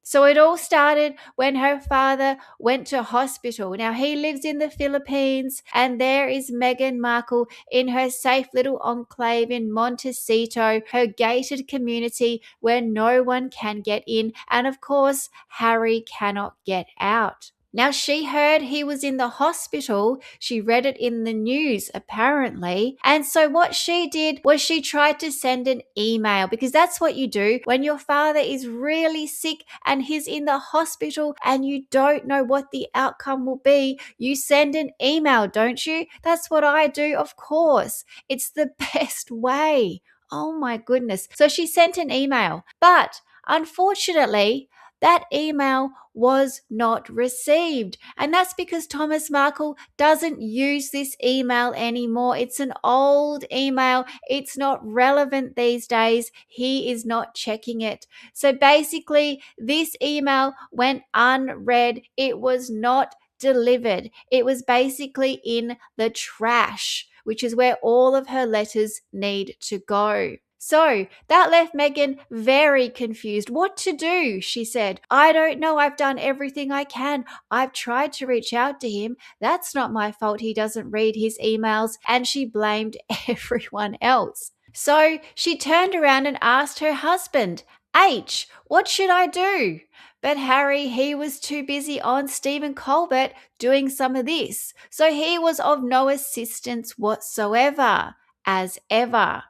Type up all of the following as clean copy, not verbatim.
So it all started when her father went to hospital. Now he lives in the Philippines, and there is Meghan Markle in her safe little enclave in Montecito, her gated community where no one can get in, and of course Harry cannot get out. Now, she heard he was in the hospital. She read it in the news, apparently. And so, what she did was she tried to send an email, because that's what you do when your father is really sick and he's in the hospital and you don't know what the outcome will be. You send an email, don't you? That's what I do, of course. It's the best way. Oh my goodness. So, she sent an email, but unfortunately, that email was not received. And that's because Thomas Markle doesn't use this email anymore. It's an old email. It's not relevant these days. He is not checking it. So basically, this email went unread. It was not delivered. It was basically in the trash, which is where all of her letters need to go. So that left Meghan very confused. What to do? She said, I don't know. I've done everything I can. I've tried to reach out to him. That's not my fault. He doesn't read his emails. And she blamed everyone else. So she turned around and asked her husband, H, what should I do? But Harry, he was too busy on Stephen Colbert doing some of this. So he was of no assistance whatsoever, as ever.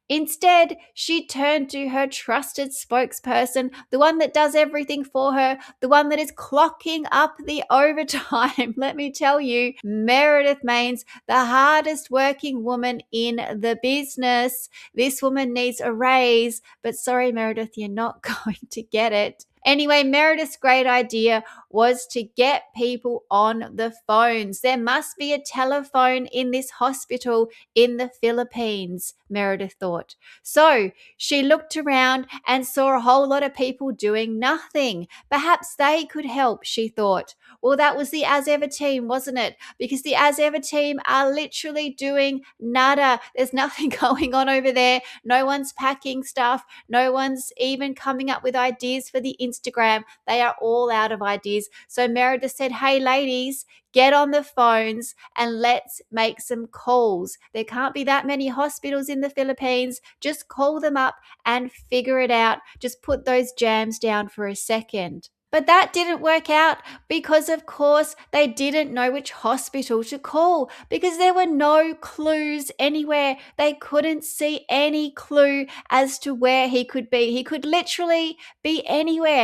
Instead, she turned to her trusted spokesperson, the one that does everything for her, the one that is clocking up the overtime. Let me tell you, Meredith Maines, the hardest working woman in the business. This woman needs a raise, but sorry, Meredith, you're not going to get it. Anyway, Meredith's great idea was to get people on the phones. There must be a telephone in this hospital in the Philippines, Meredith thought. So she looked around and saw a whole lot of people doing nothing. Perhaps they could help, she thought. Well, that was the As Ever team, wasn't it? Because the As Ever team are literally doing nada. There's nothing going on over there. No one's packing stuff. No one's even coming up with ideas for the Instagram. They are all out of ideas. So Meredith said, hey, ladies, get on the phones and let's make some calls. There can't be that many hospitals in the Philippines. Just call them up and figure it out. Just put those jams down for a second. But that didn't work out because, of course, they didn't know which hospital to call because there were no clues anywhere. They couldn't see any clue as to where he could be. He could literally be anywhere.